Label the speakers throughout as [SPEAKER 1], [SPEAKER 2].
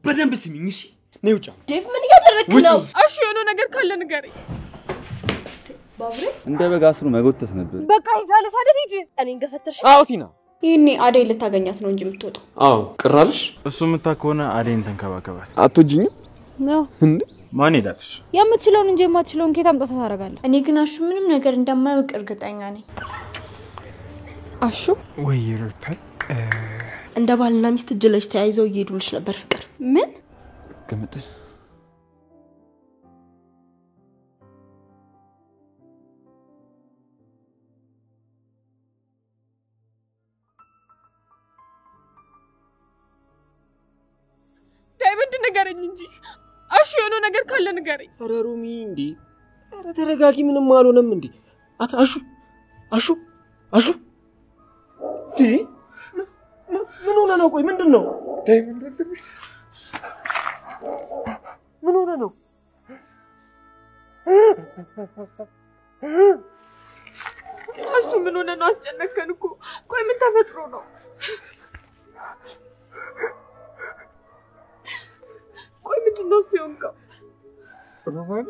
[SPEAKER 1] በደንብ ስሚኝ እሺ ነይ ውጪ
[SPEAKER 2] ዴቭ ምን ያደረክ ነው እሺ የሆነ ነገር ካለ ንገረኝ ባብሬ
[SPEAKER 3] እንደ በጋስሩ መጎተት ነበር
[SPEAKER 2] በቃ ይዛለሽ አይደል ሂጂ እኔን ገፈተርሽ
[SPEAKER 1] አዎ ቲና
[SPEAKER 2] ይሄኔ አደይ ልታገኛት ነው እንጂ የምትወጣው
[SPEAKER 1] አዎ ቅራልሽ
[SPEAKER 4] እሱ ምታከሆነ አደይን ተንከባከባት
[SPEAKER 1] አትወጂኝ
[SPEAKER 2] ነው
[SPEAKER 1] እንዴ
[SPEAKER 4] ማን ይዳክሽ
[SPEAKER 2] የምትችለውን እንጂ የማትችለውን ከየት አምጣታ ታረጋለህ እኔ ግን አሹ ምንም ነገር እንደማያውቅ እርግጠኛ ነኝ አሹ
[SPEAKER 5] ወይ ይሩታል
[SPEAKER 2] እንደ ባልና ሚስት እጅ ለእጅ ተያይዘው እየሄዱልሽ ነበር ፍቅር ምን
[SPEAKER 3] ገምተሽ
[SPEAKER 2] ዳይመንድ ንገረኝ እንጂ አሹ የሆነ ነገር ካለ ንገረኝ
[SPEAKER 1] ኧረ ሩሚ እንዴ ኧረ ተረጋጊ ምንም አልሆነም እንዴ አሹ እንዴ ምን ሆነ ነው ቆይ ምንድነው ዳይመንድ ወንድምሽ ምን ሆነ ነው
[SPEAKER 2] አሹ ምን ሆነ ነው አስጨነቀን እኮ ቆይ ምን ተፈጥሮ ነው ቆይ ምንድነው ሲሆንከው
[SPEAKER 5] ሮማን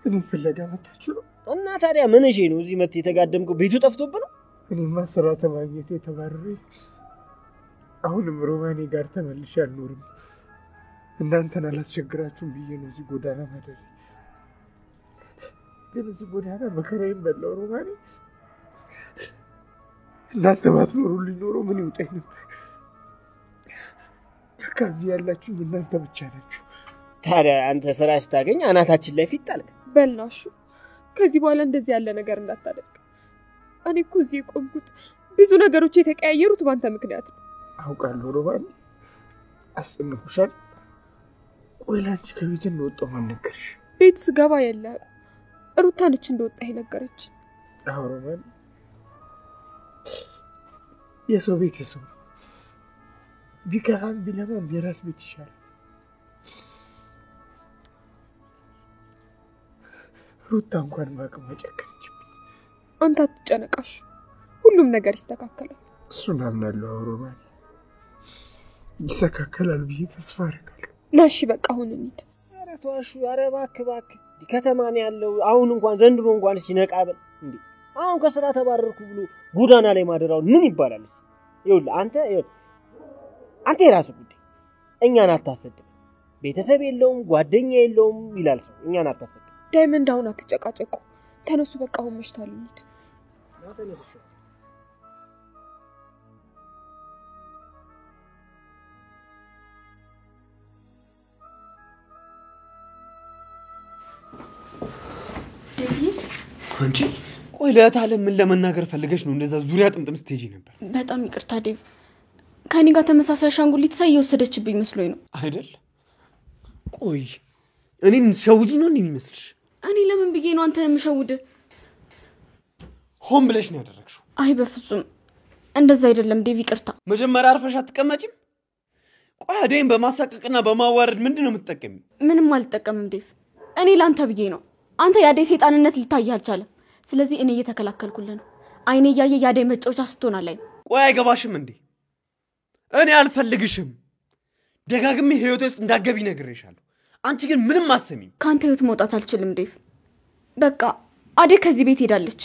[SPEAKER 5] እኔ ፍለጋ መጣችሁ ነው
[SPEAKER 1] እና ታዲያ ምን እሺ ነው እዚህ መጥተህ የተጋደምከው ቤቱ ጠፍቶብህ ነው
[SPEAKER 5] እኔማ ስራ ተማግኘት የተባረረ አሁንም ሮማኔ ጋር ተመልሼ አልኖርም እናንተን አላስቸግራችሁም ብዬ ነው እዚህ ጎዳና ማደር ግን እዚህ ጎዳና መከራዬን በላው ሮማኔ እናንተ ባትኖሩልኝ ኖሮ ምን ይውጣኝ ነበር ከዚህ ያላችሁ እናንተ ብቻ ናችሁ
[SPEAKER 1] ታዲያ አንተ ስራ ስታገኝ አናታችን ላይ ፊት ጣልክ
[SPEAKER 2] በልናሹ ከዚህ በኋላ እንደዚህ ያለ ነገር እንዳታደርግ እኔ እኮ እዚህ ቆምኩት ብዙ ነገሮች የተቀያየሩት ባንተ ምክንያት ነው
[SPEAKER 5] አውቃለሁ ሮማን አስጨንቆሻል ቆይ ላንቺ ከቤት እንደወጣሁ ማን ነገርሽ
[SPEAKER 2] ቤት ስገባ የለ ሩታ ነች እንደወጣ ይነገረች
[SPEAKER 5] አዎ ሮማን የሰው ቤት የሰው ቢከፋም ቢለማም የራስ ቤት ይሻላል ሩታ እንኳን ማቅም አጨከነችብኝ
[SPEAKER 2] አንተ አትጨነቃሽ ሁሉም ነገር ይስተካከላል
[SPEAKER 5] እሱን አምናለሁ ሮማን ይስተካከላል ብዬ ተስፋ አደርጋለሁ
[SPEAKER 2] ናሺ በቃ አሁን እንሂድ
[SPEAKER 1] ኧረ ተዋሹ ኧረ እባክህ ከተማ ነው ያለው አሁን እንኳን ዘንድሮ እንኳን ሲነቃበል እንዴ አሁን ከስራ ተባረርኩ ብሎ ጎዳና ላይ ማደራው ምን ይባላልስ ይኸውልህ አንተ የራስህ ጉዳይ እኛን አታሰድብ ቤተሰብ የለውም ጓደኛ የለውም ይላል ሰው እኛን አታሰድብ
[SPEAKER 2] ዳይመንድ አሁን አትጨቃጨቁ ተነሱ በቃ አሁን መሽቷል እንሂድ
[SPEAKER 1] ተነሱ አንቺ ቆይ ለታለም ምን ለመናገር ፈልገሽ ነው እንደዛ ዙሪያ ጥምጥም ስትሄጂ ነበር
[SPEAKER 2] በጣም ይቅርታ ዴቭ ከኔ ጋር ተመሳሳይ ሻንጉሊት ሳይወሰደችብኝ መስሎኝ ነው
[SPEAKER 1] አይደል ቆይ እኔን ሸውጂ ነው እንደሚመስልሽ
[SPEAKER 2] እኔ ለምን ብዬ ነው አንተን የምሸውድ
[SPEAKER 1] ሆን ብለሽ ነው ያደረግሽው
[SPEAKER 2] አይ በፍጹም እንደዛ አይደለም ዴቭ ይቅርታ
[SPEAKER 1] መጀመሪያ አርፈሽ አትቀመጪም ቆይ አደይን በማሳቀቅና በማዋረድ ምንድነው የምትጠቀሚው
[SPEAKER 2] ምንም አልጠቀምም ዴቭ እኔ ላንተ ብዬ ነው አንተ ያደይ ሰይጣንነት ልታይ አልቻለም ስለዚህ እኔ እየተከላከልኩልህ ነው አይኔ ያየ ያደይ መጫወቻ ስትሆናል ላይ
[SPEAKER 1] ቆይ አይገባሽም እንዴ እኔ አልፈልግሽም ደጋግሜ ህይወቴ ውስጥ እንዳገቢ ነግሬሻለሁ አንቺ ግን ምንም አሰሚኝ
[SPEAKER 2] ካንተ ህይወት መውጣት አልችልም ዴቭ በቃ አደይ ከዚህ ቤት ሄዳለች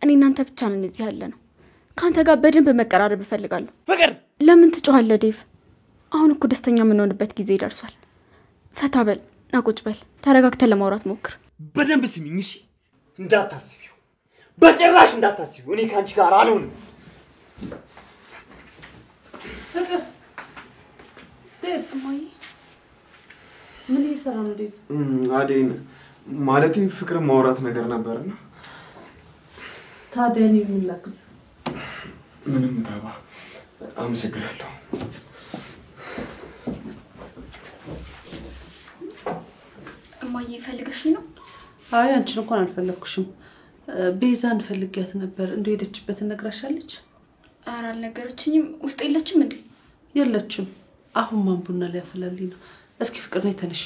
[SPEAKER 2] እኔ እናንተ ብቻ ነን እዚህ ያለ ነው ካንተ ጋር በደንብ መቀራረብ እፈልጋለሁ
[SPEAKER 1] ፍቅር
[SPEAKER 2] ለምን ትጮሃለህ ዴቭ አሁን እኮ ደስተኛ የምንሆንበት ጊዜ ይደርሷል ፈታ በል ናቁጭ በል ተረጋግተን ለማውራት ሞክር
[SPEAKER 1] በደንብ ስሚኝ እሺ እንዳታስቢው በጭራሽ እንዳታስቢው እኔ ካንቺ ጋር አልሆንም
[SPEAKER 2] ፍቅር ዴቭ ማይ ምን ይሰራ ነው ዴቭ
[SPEAKER 1] አደይን ማለቴ ፍቅር ማውራት ነገር ነበርና
[SPEAKER 2] ታዲያ እኔ ምን ላግዝ
[SPEAKER 1] ምንም ታባ አመሰግናለሁ
[SPEAKER 2] እማዬ ፈልገሽ ነው
[SPEAKER 6] አይ አንቺን እንኳን አልፈለኩሽም ቤዛን ፈልጊያት ነበር እንደሄደችበት ነግራሻለች
[SPEAKER 2] ኧረ አልነገረችኝም ውስጥ የለችም እንዴ
[SPEAKER 6] የለችም አሁን ማን ቡና ሊያፈላልኝ ነው እስኪ ፍቅር ነይ ተነሽ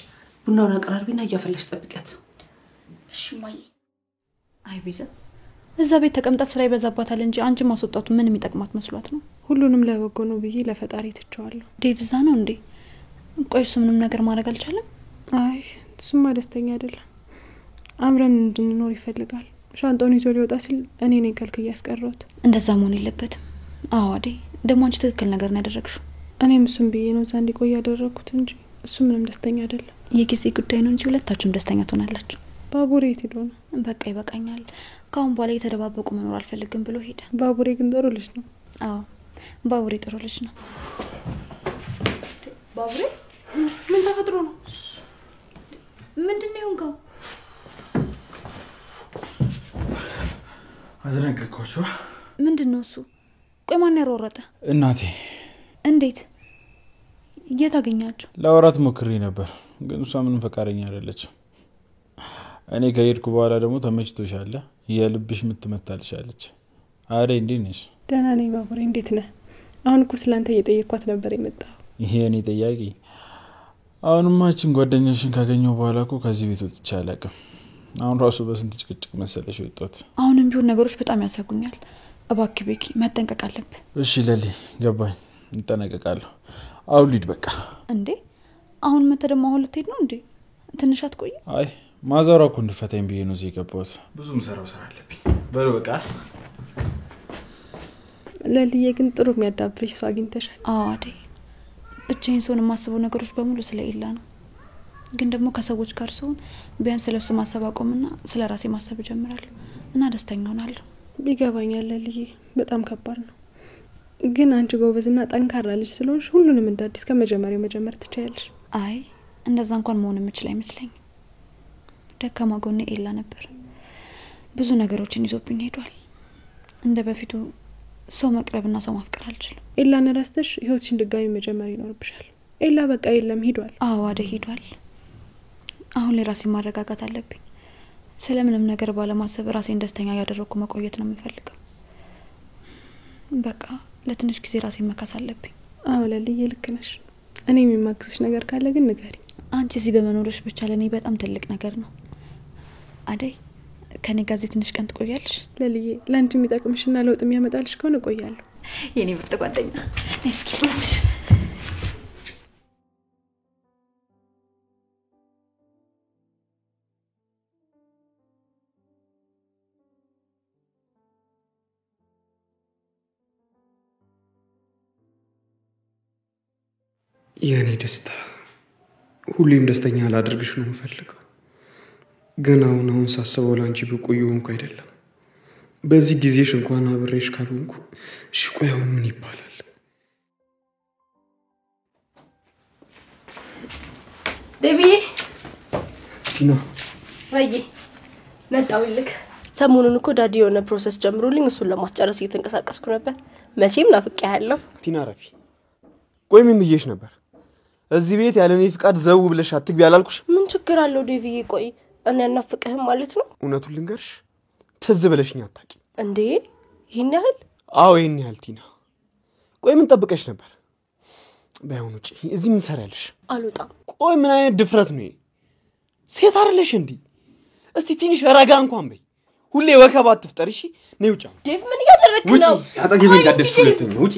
[SPEAKER 6] ቡናውን አቀራርቢና እያፈላሽ ጠብቂያት
[SPEAKER 2] እሺ እማዬ
[SPEAKER 7] አይ ቤዛ እዛ ቤት ተቀምጣ ስራ ይበዛባታል እንጂ አንቺ ማስወጣቱ ምን የሚጠቅማት መስሏት ነው
[SPEAKER 8] ሁሉንም ለበጎ ነው ብዬ ለፈጣሪ ተጫዋለሁ
[SPEAKER 7] ዴቭ ዛ ነው እንዴ ቆይ እሱ ምንም ነገር ማድረግ አልቻለም?
[SPEAKER 8] አይ እሱማ ደስተኛ አይደለም። አብረን እንድንኖር ይፈልጋል። ሻንጣውን ይዞ ሊወጣ ሲል እኔ ነኝ ከልክ እያስቀረሁት።
[SPEAKER 7] እንደዛ መሆን የለበትም። አዎ አዴ ደግሞ አንቺ ትክክል ነገር ነው ያደረግሽው።
[SPEAKER 8] እኔም እሱም ብዬ ነው እዛ እንዲቆይ ያደረኩት እንጂ እሱ ምንም ደስተኛ አይደለም።
[SPEAKER 7] የጊዜ ጉዳይ ነው እንጂ ሁለታችሁም ደስተኛ ትሆናላችሁ።
[SPEAKER 8] ባቡሬ የት ሄዶ ነው?
[SPEAKER 7] በቃ ይበቃኛል። ካሁን በኋላ የተደባበቁ መኖር አልፈልግም ብሎ ሄደ።
[SPEAKER 8] ባቡሬ ግን ጥሩ ልጅ ነው።
[SPEAKER 7] አዎ ባቡሬ ጥሩ ልጅ ነው።
[SPEAKER 2] ባቡሬ ምን ተፈጥሮ ነው? ምንድነው የሆንከው?
[SPEAKER 4] አዘነገርኳችሁ።
[SPEAKER 7] ምንድነው እሱ? ቆይ ማን ያሮረጠ?
[SPEAKER 4] እናቴ።
[SPEAKER 7] እንዴት? የት አገኛችሁ?
[SPEAKER 4] ለወራት ሞክሬ ነበር ግን እሷ ምንም ፈቃደኛ አይደለችም። እኔ ከሄድኩ በኋላ ደግሞ ተመችቶሻል የልብሽ ምትመታልሻለች። አሬ እንዴት ነሽ?
[SPEAKER 8] ደህና ነኝ ባቡሬ እንዴት ነህ? አሁን እኮ ስላንተ እየጠየቅኳት ነበር የመጣው።
[SPEAKER 4] ይሄ እኔ ጥያቄ? አሁንማ እቺን ጓደኛሽን ካገኘው በኋላ እኮ ከዚህ ቤት ወጥቼ አላውቅም። አሁን ራሱ በስንት ጭቅጭቅ መሰለሽ ወጣት።
[SPEAKER 7] አሁንም ቢሆን ነገሮች በጣም ያሰጉኛል። እባክህ ቤኪ መጠንቀቅ አለብህ።
[SPEAKER 4] እሺ ለሊ ገባኝ፣ እንጠነቀቃለሁ። አሁን ሊድ በቃ።
[SPEAKER 7] እንዴ አሁን መተ ደግሞ አሁን ልትሄድ ነው እንዴ? ትንሽ አትቆይ?
[SPEAKER 4] አይ ማዛራ እኮ እንድፈታኝ ብዬ ነው እዚህ የገባሁት። ብዙ ምሰራው ስራ አለብኝ። በሉ በቃ።
[SPEAKER 8] ለልዬ ግን ጥሩ የሚያዳብሽ ሰው አግኝተሻል።
[SPEAKER 7] አዎ አዴ ብቻዬን ስሆን የማስበው ነገሮች በሙሉ ስለ ኢላ ነው። ግን ደግሞ ከሰዎች ጋር ስሆን ቢያንስ ስለሱ ማሰብ አቆምና ስለ ራሴ ማሰብ ጀምራለሁ እና ደስተኛ ሆናለሁ።
[SPEAKER 8] ይገባኛል ለልዬ በጣም ከባድ ነው። ግን አንቺ ጎበዝና ጠንካራ ልጅ ስለሆንሽ ሁሉንም እንዳዲስ ከመጀመሪያው መጀመር ትችያለሽ።
[SPEAKER 7] አይ እንደዛ እንኳን መሆን የምችል አይመስለኝም። ደካማ ጎኔ ኢላ ነበር። ብዙ ነገሮችን ይዞብኝ ሄዷል። እንደ በፊቱ ሰው መቅረብና ሰው ማፍቀር አልችልም።
[SPEAKER 8] ኢላን ረስተሽ ህይወትሽን ድጋሚ መጀመር ይኖርብሻል። ኢላ በቃ የለም ሄዷል።
[SPEAKER 7] አዎ አደ ሄዷል። አሁን ለራሴ ማረጋጋት አለብኝ። ስለምንም ነገር ባለማሰብ ራሴን ደስተኛ ያደረኩ መቆየት ነው የምፈልገው። በቃ ለትንሽ ጊዜ ራሴን መካስ አለብኝ።
[SPEAKER 8] አዎ ለልዬ ልክ ነሽ። እኔ የሚማክስሽ ነገር ካለ ግን ንገሪ።
[SPEAKER 7] አንቺ እዚህ በመኖርሽ ብቻ ለኔ በጣም ትልቅ ነገር ነው። አደይ ከኔ ጋር ትንሽ ቀን ትቆያለሽ?
[SPEAKER 8] ለልዬ ላንቺ የሚጠቅምሽና ለውጥ የሚያመጣልሽ ከሆነ እቆያለሁ።
[SPEAKER 7] የኔ ምርጥ ጓደኛ እስኪ ስለሽ
[SPEAKER 5] የኔ ደስታ ሁሌም ደስተኛ ላደርግሽ ነው የምፈልገው። ግን አሁን ሳስበው ላንቺ ብቁ የሆንኩ አይደለም። በዚህ ጊዜሽ እንኳን አብሬሽ ካልሆንኩ እሺ ቆይ አሁን ምን ይባላል?
[SPEAKER 2] ዴቪ
[SPEAKER 5] ቲና
[SPEAKER 2] ወይ መጣውልክ። ሰሞኑን እኮ ዳዲ የሆነ ፕሮሰስ ጀምሮልኝ እሱን ለማስጨረስ እየተንቀሳቀስኩ ነበር። መቼም ናፍቄያለሁ።
[SPEAKER 5] ቲና ረፊ ቆይ ምን ብዬሽ ነበር? እዚህ ቤት ያለኔ ፍቃድ ዘው ብለሽ አትግቢ አላልኩሽ?
[SPEAKER 2] ምን ችግር አለው ዴቪ? ቆይ እኔ እናፍቅህም ማለት ነው?
[SPEAKER 5] እውነቱን ልንገርሽ ትዝ ብለሽኝ አታቂ
[SPEAKER 2] እንዴ? ይሄን ያህል?
[SPEAKER 5] አዎ ይሄን ያህል ቲና። ቆይ ምን ጠብቀሽ ነበር? ባይሆን ውጪ እዚህ ምን ሰራልሽ?
[SPEAKER 2] አልወጣም።
[SPEAKER 5] ቆይ ምን አይነት ድፍረት ነው? ሴት አይደለሽ እንዴ? እስቲ ትንሽ ረጋ እንኳን በይ። ሁሌ ወከባ አትፍጠሪ እሺ? ነይ ውጪ።
[SPEAKER 2] ዴቭ ምን እያደረክ ነው?
[SPEAKER 5] ውጪ አጠገቤ እንዳትደርሺ ሁለተኛ ውጪ።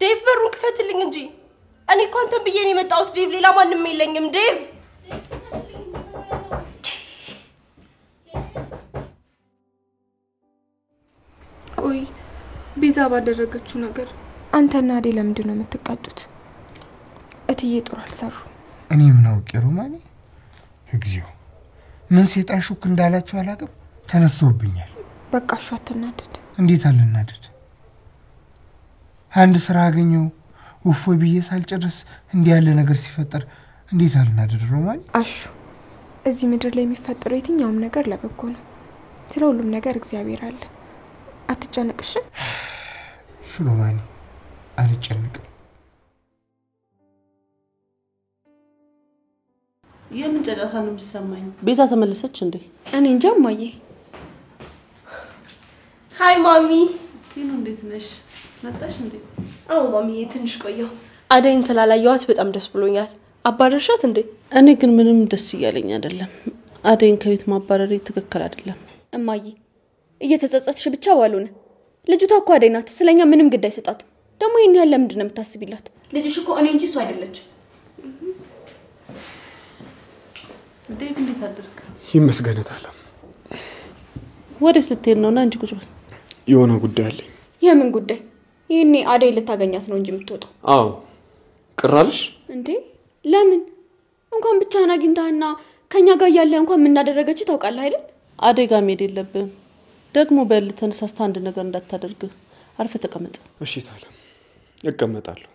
[SPEAKER 2] ዴቭ በሩን ክፈትልኝ እንጂ እኔ እኮ አንተን ብዬ ነው የመጣሁት ዴቭ፣ ሌላ ማንንም የለኝም ዴቭ።
[SPEAKER 8] ቆይ ቤዛ ባደረገችው ነገር አንተና አዴ ለምንድን ነው የምትቃጡት? እትዬ ጥሩ አልሰሩ።
[SPEAKER 9] እኔ ምን አውቄ ሮማኔ እግዚኦ ምን ሰይጣን ሹክ እንዳላችሁ አላውቅም። ተነስቶብኛል።
[SPEAKER 8] በቃ እሺ አትናደድ።
[SPEAKER 9] እንዴት አልናደድ? አንድ ስራ አገኘው ወፎይ ብዬ ሳልጨርስ እንዲህ ያለ ነገር ሲፈጠር እንዴት አልናደድ ሮማኔ?
[SPEAKER 8] አሹ እዚህ ምድር ላይ የሚፈጠረው የትኛውም ነገር ለበጎ ነው። ስለ ሁሉም ነገር እግዚአብሔር አለ። አትጨነቅሽ።
[SPEAKER 9] ሮማኔ አልጨነቅም።
[SPEAKER 6] የምን ጨዳታ ነው የሚሰማኝ? ቤዛ ተመለሰች እንዴ?
[SPEAKER 8] እኔ እንጃ ማዬ።
[SPEAKER 2] ሃይ ማሚ።
[SPEAKER 6] ቲኑ እንዴት ነሽ? መጣሽ እንዴ?
[SPEAKER 2] አዎ ማሚ ትንሽ ቆየሁ። አደይን ስላላየኋት በጣም ደስ ብሎኛል። አባረሻት እንዴ?
[SPEAKER 6] እኔ ግን ምንም ደስ እያለኝ አይደለም። አደይን ከቤት ማባረሪ ትክክል አይደለም።
[SPEAKER 2] እማዬ እየተጸጸትሽ ብቻ ዋሉን። ልጅቷ እኮ አደይ ናት። ስለኛ ምንም ግድ አይሰጣትም። ደግሞ ይሄን ያህል ለምንድን ነው የምታስቢላት? ልጅሽ እኮ እኔ እንጂ እሱ አይደለች።
[SPEAKER 6] ዴቭ እንዴት አደረክ?
[SPEAKER 5] ይመስገነታል።
[SPEAKER 6] ወዴት ልትሄድ ነው? ና እንጂ ቁጭ በል።
[SPEAKER 5] የሆነ ጉዳይ አለኝ።
[SPEAKER 2] የምን ጉዳይ? ይሄኔ አደይ ልታገኛት ነው እንጂ የምትወጣው?
[SPEAKER 5] አዎ። ቅራልሽ
[SPEAKER 2] እንዴ? ለምን? እንኳን ብቻህን አግኝታህና ከኛ ጋር ያለ እንኳን ምን እንዳደረገች ታውቃለህ አይደል?
[SPEAKER 6] አደይ ጋር መሄድ የለብህም። ደግሞ በል ተነሳስታ አንድ ነገር እንዳታደርግ አርፈ ተቀመጥ።
[SPEAKER 5] እሺ ታለም፣ እቀመጣለሁ።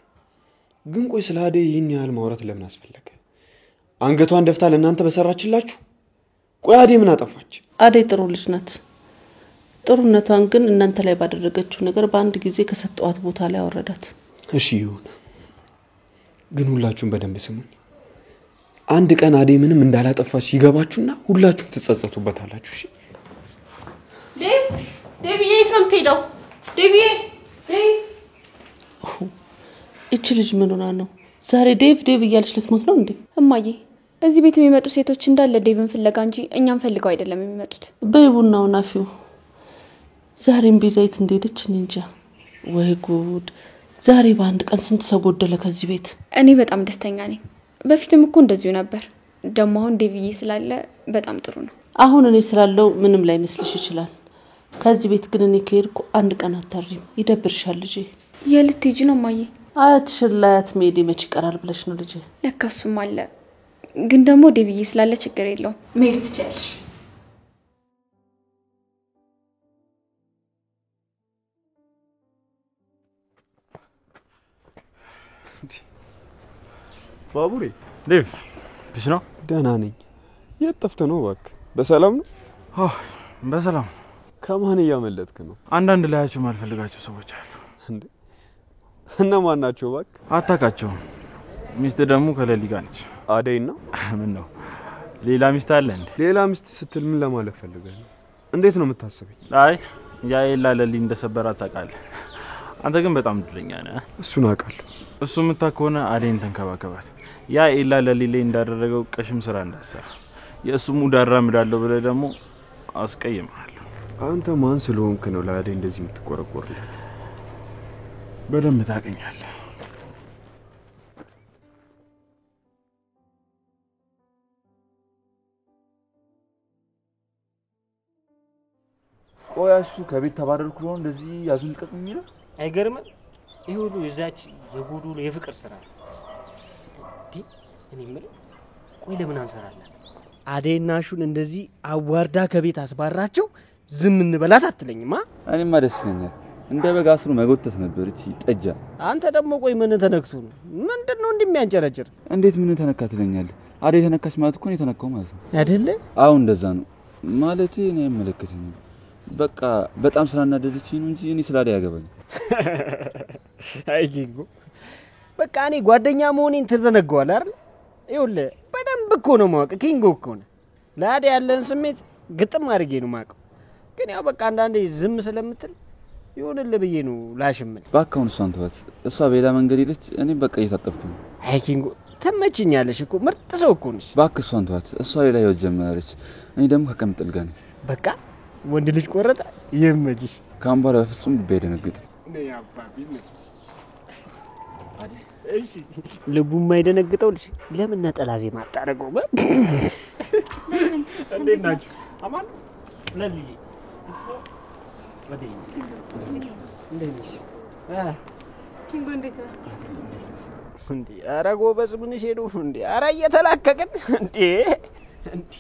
[SPEAKER 5] ግን ቆይ ስለ አደይ ይህን ያህል ማውራት ለምን አስፈለገ? አንገቷን ደፍታ ለእናንተ በሰራችላችሁ? ቆይ አደይ ምን አጠፋች?
[SPEAKER 6] አደይ ጥሩ ልጅ ናት። ጥሩነቷን ግን እናንተ ላይ ባደረገችው ነገር በአንድ ጊዜ ከሰጠዋት ቦታ ላይ አወረዳት።
[SPEAKER 5] እሺ ይሁን። ግን ሁላችሁም በደንብ ስሙኝ። አንድ ቀን አደይ ምንም እንዳላጠፋች ይገባችሁና ሁላችሁም ትጸጸቱበታላችሁ። እሺ
[SPEAKER 2] ዴቭ የት ነው የምትሄደው? ዴቭ
[SPEAKER 6] እቺ ልጅ ምን ሆና ነው ዛሬ ዴቭ እያለች ልትሞት ነው እንዴ?
[SPEAKER 2] እማዬ እዚህ ቤት የሚመጡ ሴቶች እንዳለ ዴቭን ፍለጋ እንጂ እኛም ፈልገው አይደለም የሚመጡት።
[SPEAKER 6] በይቡናው ናፊው ዛሬም ቤዛይት እንደሄደች እንጃ። ወይ ጉድ! ዛሬ በአንድ ቀን ስንት ሰው ጎደለ ከዚህ ቤት።
[SPEAKER 2] እኔ በጣም ደስተኛ ነኝ። በፊትም እኮ እንደዚሁ ነበር። ደግሞ አሁን ዴቭዬ ስላለ በጣም ጥሩ ነው።
[SPEAKER 6] አሁን እኔ ስላለው ምንም ላይ መስልሽ ይችላል። ከዚህ ቤት ግን እኔ ከሄድኩ አንድ ቀን አታሪም። ይደብርሻል ልጄ።
[SPEAKER 2] የልትሄጂ ነው እማዬ?
[SPEAKER 6] አያትሽን ላያት መሄድ መች ይቀራል ብለሽ ነው ልጄ?
[SPEAKER 2] ለካሱም አለ። ግን ደግሞ ዴቭዬ ስላለ ችግር የለውም። መሄድ ትችያለሽ።
[SPEAKER 5] ባቡሬ
[SPEAKER 4] ዴቭ ብሽ ነው?
[SPEAKER 5] ደህና ነኝ። የት ጠፍተህ ነው እባክህ? በሰላም ነው?
[SPEAKER 4] በሰላም።
[SPEAKER 5] ከማን እያመለጥክ ነው?
[SPEAKER 4] አንዳንድ ላያቸው ማልፈልጋቸው ሰዎች አሉ።
[SPEAKER 5] እንዴ? እነማን ናቸው እባክህ?
[SPEAKER 4] አታውቃቸውም። ሚስት ደግሞ ከሌሊ ጋር ነች።
[SPEAKER 5] አደይ ነው?
[SPEAKER 4] ምን ነው ሌላ ሚስት አለ እንዴ?
[SPEAKER 5] ሌላ ሚስት ስትል ምን ለማለት ፈልገህ ነው? እንዴት ነው የምታስበኝ?
[SPEAKER 4] አይ ያ ኤላ ለሊ እንደሰበራት ታውቃለህ። አንተ ግን በጣም እድለኛ ነህ።
[SPEAKER 5] እሱን አውቃለሁ።
[SPEAKER 4] እሱ የምታከሆነ አደይን ተንከባከባት። ያ ኤላ ለሊ ላይ እንዳደረገው ቀሽም ስራ እንዳሰራ የእሱ ሙድ አራምዳለሁ ብለህ ደግሞ አስቀይምሃለሁ።
[SPEAKER 5] አንተ ማን ስለሆንክ ነው ለአደይ እንደዚህ የምትቆረቆርላት?
[SPEAKER 4] በደንብ ታውቀኛለህ።
[SPEAKER 3] ቆያሱ ከቤት ተባረርኩ ነው እንደዚህ ያዙን ልቀቅ የሚለው?
[SPEAKER 1] አይገርምም? ይሄ ሁሉ የዛች የጎዶሎ የፍቅር ስራ ነው። እኔ የምልህ ቆይ ለምን አንሰራለን? አደይና ሹን እንደዚህ አዋርዳ ከቤት አስባራቸው ዝም እንበላት አትለኝማ?
[SPEAKER 3] እኔማ ደስ ይለኛል። እንደ በግ አስሮ መጎተት ነበር እቺ ጠጃ።
[SPEAKER 1] አንተ ደግሞ ቆይ ምን ተነክቶ ነው? ምንድነው እንደሚያንጨረጭር?
[SPEAKER 3] እንዴት ምን ተነካ ትለኛለህ? አደይ ተነካሽ ማለት እኮ ነው የተነካው ማለት ነው
[SPEAKER 1] አይደለ?
[SPEAKER 3] አዎ እንደዛ ነው ማለት ነው። አይመለከተኝም። በቃ በጣም ስላናደደችኝ ነው እንጂ እኔ ስላደ ያገባኝ።
[SPEAKER 1] አይ ጊንጎ በቃ እኔ ጓደኛ መሆኔን ተዘነጋዋል አይደል? ይኸውልህ በደንብ እኮ ነው ማወቅ። ኪንጎ እኮ ነው ለአደ ያለን ስሜት ግጥም አድርጌ ነው ማቀው። ግን ያው በቃ አንዳንዴ ዝም ስለምትል ይሁንልህ ብዬ ነው ላሽምል።
[SPEAKER 3] ባካውን እሷን ተዋት። እሷ በሌላ መንገድ ሄደች፣ እኔ በቃ እየታጠፍኩ ነው።
[SPEAKER 1] አይ ኪንጎ ትመችኛለሽ እኮ ምርጥ ሰው እኮ ነሽ።
[SPEAKER 3] ባክ እሷን ተዋት። እሷ ሌላ ህይወት ጀመረች፣ እኔ ደግሞ ከቀምጥል ጋር ነኝ።
[SPEAKER 1] በቃ ወንድ ልጅ ቆረጠ ይመችሽ።
[SPEAKER 3] ካምባራ በፍጹም ልቤ አይደነግጥም።
[SPEAKER 1] እሺ ልቡ የማይደነግጠው ልጅ ለምን ነጠላ ዜማ አታረገው? እንዴት ናችሁ? አማን ለልይ እሱ ወዴት እንዴት ነሽ?
[SPEAKER 8] ኪንጎ እንዴት ነው
[SPEAKER 1] እንዴ? ኧረ ጎበዝ ምን ሄዱ እንዴ? ኧረ እየተላከከን እንዴ? እንዴ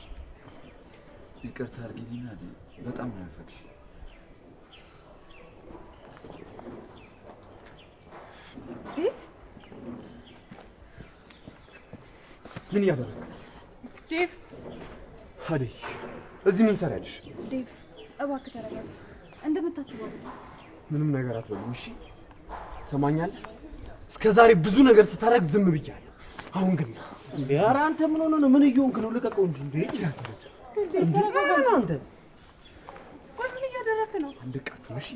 [SPEAKER 3] ይቅርታ አድርጊልኝ አይደል? በጣም ነው ያፈቅሽ።
[SPEAKER 5] ምን ያደረገ?
[SPEAKER 8] ዴቭ
[SPEAKER 5] አደይ እዚህ ምን ሰራልሽ?
[SPEAKER 7] ዴቭ እባክህ ተረጋጋ። እንደምታስበው
[SPEAKER 5] ምንም ነገር አትበሉም እሺ? ሰማኛለህ? እስከዛሬ ብዙ ነገር ስታረግ ዝም ብያለሁ። አሁን ግን
[SPEAKER 1] እንዴ ኧረ አንተ ምን ሆነ ነው? ምን እየሆንክ ነው? ልቀቀው እንጂ እንዴ ይዛተረሰ እንዴ ተረጋጋ አንተ።
[SPEAKER 8] ቆይ ምን እያደረክ ነው?
[SPEAKER 5] አንደቃችሁ እሺ?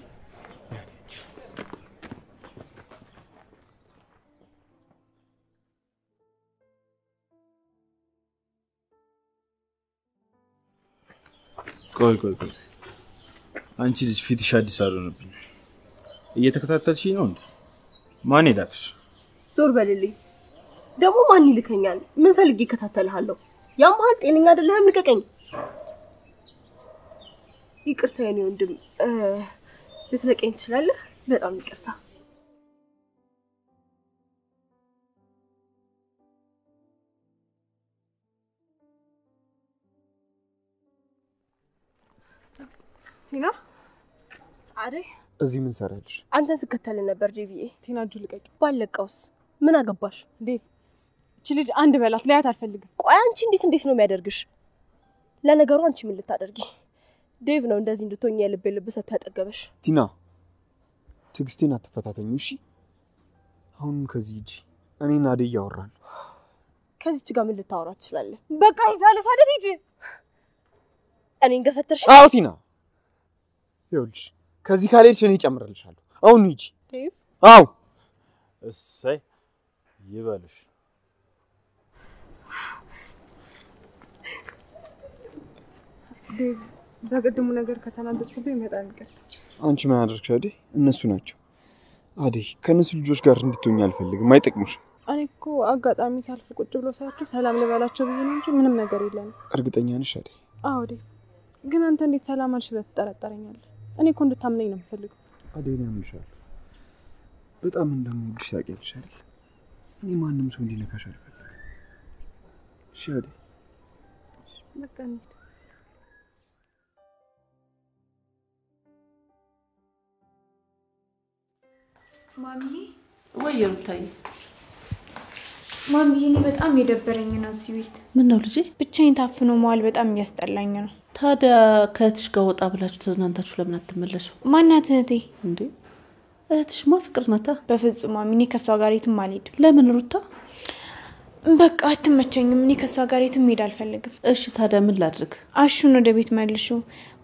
[SPEAKER 4] ቆይ አንቺ ልጅ ፊትሽ አዲስ አልሆነብኝ። እየተከታተልሽኝ ነው እንዴ? ማን ይላክሽ?
[SPEAKER 10] ዞር በልልኝ። ደግሞ ማን ይልከኛል? ምን ፈልጌ እከታተልሃለሁ? ያምሃል? ጤነኛ አይደለህም? ልቀቀኝ። ይቅርታ የኔ ወንድም፣ ልትለቀኝ ትችላለህ? በጣም ይቅርታ። ቲና አደይ
[SPEAKER 5] እዚህ ምን ሰራልሽ?
[SPEAKER 10] አንተን ስከተል ነበር ዴቪዬ።
[SPEAKER 8] ቲና እጁ ልቀቂ።
[SPEAKER 10] ባለቀውስ ምን አገባሽ?
[SPEAKER 8] ዴቭ እቺ ልጅ አንድ በላት ላያት አልፈልግም።
[SPEAKER 10] ቆይ አንቺ እንዴት ነው የሚያደርግሽ? ለነገሩ አንቺ ምን ልታደርጊ? ዴቭ ነው እንደዚህ እንድትሆኚ የልብ ሰጥቶ ያጠገበሽ።
[SPEAKER 5] ቲና ትግስቴን አትፈታተኝ እሺ? አሁን ከዚህ ሂጂ። እኔና አደይ ያወራን።
[SPEAKER 10] ከዚህች ጋር ምን ልታወራ ትችላለህ?
[SPEAKER 8] በቃ ይቻለሽ አይደል? ሂጂ።
[SPEAKER 10] እኔን ገፈተርሽ?
[SPEAKER 5] አዎ ቲና፣ ይኸውልሽ ከዚህ ካልሄድሽ እኔ እጨምርልሻለሁ። አሁን ሂጂ።
[SPEAKER 10] ዴቭ
[SPEAKER 5] አዎ
[SPEAKER 4] እሰይ ይበልሽ።
[SPEAKER 8] ዴቭ በቅድሙ ነገር ከተናደድኩብኝ ይመጣል።
[SPEAKER 5] አንቺ ምን አደረግሽ አደይ? እነሱ ናቸው። አደይ ከነሱ ልጆች ጋር እንድትሆኚ አልፈልግም። አይጠቅሙሽ።
[SPEAKER 8] እኔ እኮ አጋጣሚ ሳልፍ ቁጭ ብሎ ሳያቸው ሰላም ልበላቸው ብዬ ነው እንጂ ምንም ነገር የለም።
[SPEAKER 5] እርግጠኛ ነሽ አደይ?
[SPEAKER 8] አዎ ዴቭ፣ ግን አንተ እንዴት ሰላም አልሽ ብለህ ትጠረጠረኛለህ? እኔ እኮ እንድታምነኝ ነው የምፈልገው።
[SPEAKER 5] አደይ ነው የምልሻለሁ። በጣም እንደምወድሽ ታውቂያለሽ አይደል? እኔ ማንም ሰው እንዲነካሽ አልፈልግም። እሺ አደይ?
[SPEAKER 8] በቃ እንሂድ።
[SPEAKER 7] ማሚዬ
[SPEAKER 6] ወይ ሩታዬ?
[SPEAKER 7] ማሚዬ እኔ በጣም የደበረኝ ነው እዚህ ቤት።
[SPEAKER 6] ምን ነው ልጄ?
[SPEAKER 7] ብቻዬን ታፍኖ መዋል በጣም የሚያስጠላኝ ነው።
[SPEAKER 6] ታዲያ ከእህትሽ ጋር ወጣ ብላችሁ ተዝናንታችሁ ለምን አትመለሱ?
[SPEAKER 7] ማናት እህቴ?
[SPEAKER 6] እንዴ እህትሽማ ፍቅር ናታ።
[SPEAKER 7] በፍጹም ማሚ፣ እኔ ከሷ ጋር የትም አልሄድም።
[SPEAKER 6] ለምን ሩታ?
[SPEAKER 7] በቃ አትመቸኝም። እኔ ከሷ ጋር የትም መሄድ አልፈልግም።
[SPEAKER 6] እሺ ታዲያ ምን ላድርግ?
[SPEAKER 7] አሹን ወደ ቤት መልሹ።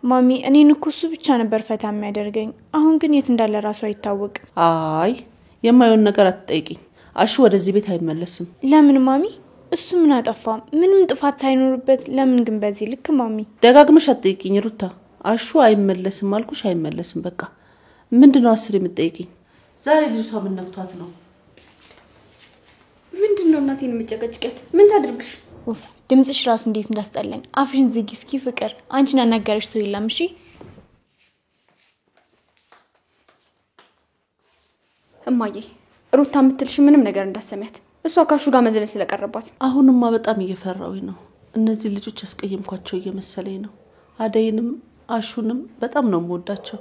[SPEAKER 7] ማሚ እኔን እኮ እሱ ብቻ ነበር ፈታ የሚያደርገኝ። አሁን ግን የት እንዳለ ራሱ አይታወቅም።
[SPEAKER 6] አይ የማይሆን ነገር አትጠይቂኝ። አሹ ወደዚህ ቤት አይመለስም።
[SPEAKER 7] ለምን ማሚ? እሱ ምን አጠፋ? ምንም ጥፋት ሳይኖርበት ለምን ግን በዚህ ልክ? ማሚ
[SPEAKER 6] ደጋግመሽ አትጠይቂኝ ሩታ። አሹ አይመለስም አልኩሽ፣ አይመለስም። በቃ ምንድነው አስር የምትጠይቂኝ? ዛሬ ልጅቷ ምን ነክቷት ነው?
[SPEAKER 2] ምንድነው እናቴን የምጨቀጭቀት? ምን ታድርግሽ?
[SPEAKER 7] ኡፍ ድምጽሽ ራሱ እንዴት እንዳስጠላኝ። አፍሽን ዝጊ እስኪ ፍቅር። አንቺን አናገረሽ ሰው የለም። እሺ
[SPEAKER 2] እማዬ፣ ሩታ የምትልሽ ምንም ነገር እንዳሰሚያት። እሷ ካሹ ጋር መዘለል ስለቀረባት
[SPEAKER 6] አሁንማ በጣም እየፈራሁኝ ነው። እነዚህ ልጆች ያስቀየምኳቸው እየመሰለኝ ነው። አደይንም አሹንም በጣም ነው የምወዳቸው።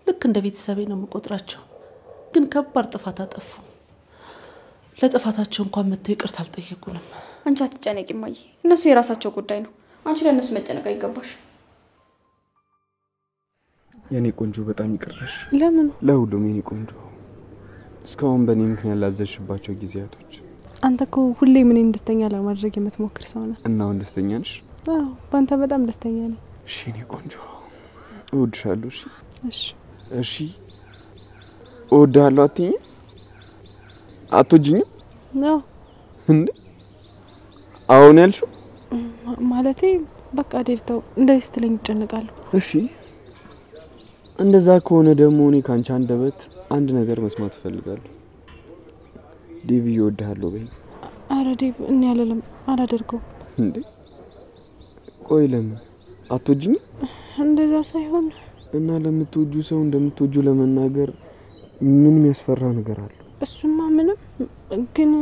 [SPEAKER 6] ልክ እንደ ቤተሰቤ ነው የምቆጥራቸው። ግን ከባድ ጥፋት አጠፉ። ለጥፋታቸው እንኳን መተው ይቅርታ አልጠየቁንም።
[SPEAKER 2] አንቺ አትጨነቂ እማዬ፣ እነሱ የራሳቸው ጉዳይ ነው። አንቺ ለእነሱ መጨነቅ አይገባሽ።
[SPEAKER 5] የኔ ቆንጆ በጣም ይቅርታሽ።
[SPEAKER 8] ለምን?
[SPEAKER 5] ለሁሉም የኔ ቆንጆ፣ እስካሁን በእኔ ምክንያት ላዘሽባቸው ጊዜያቶች።
[SPEAKER 8] አንተ እኮ ሁሌ ምን ደስተኛ ለማድረግ የምትሞክር ሰው ነህ።
[SPEAKER 5] እና አሁን ደስተኛ ነሽ?
[SPEAKER 8] አዎ በአንተ በጣም ደስተኛ ነኝ።
[SPEAKER 5] እሺ የኔ ቆንጆ እወድሻለሁ። እሺ
[SPEAKER 8] እሺ
[SPEAKER 5] እሺ እወድሃለሁ። አትይኝ? አትወጂኝም?
[SPEAKER 8] አዎ
[SPEAKER 5] እንዴ አሁን ያልሽው?
[SPEAKER 8] ማለቴ በቃ ዴቭ ተው፣ እንደዚህ ስትለኝ እጨነቃለሁ።
[SPEAKER 5] እሺ እንደዛ ከሆነ ደግሞ እኔ ካንቺ አንደበት አንድ ነገር መስማት እፈልጋለሁ። ዴቭ እወድሃለሁ በይ።
[SPEAKER 8] አረ ዴቭ እኔ አልልም፣ አላደርገውም።
[SPEAKER 5] እንዴ ቆይ ለምን አትወጂኝም?
[SPEAKER 8] እንደዛ ሳይሆን
[SPEAKER 5] እና ለምትወጁ ሰው እንደምትወጁ ለመናገር ምን የሚያስፈራ ነገር አለ?
[SPEAKER 8] እሱማ ምንም። ግን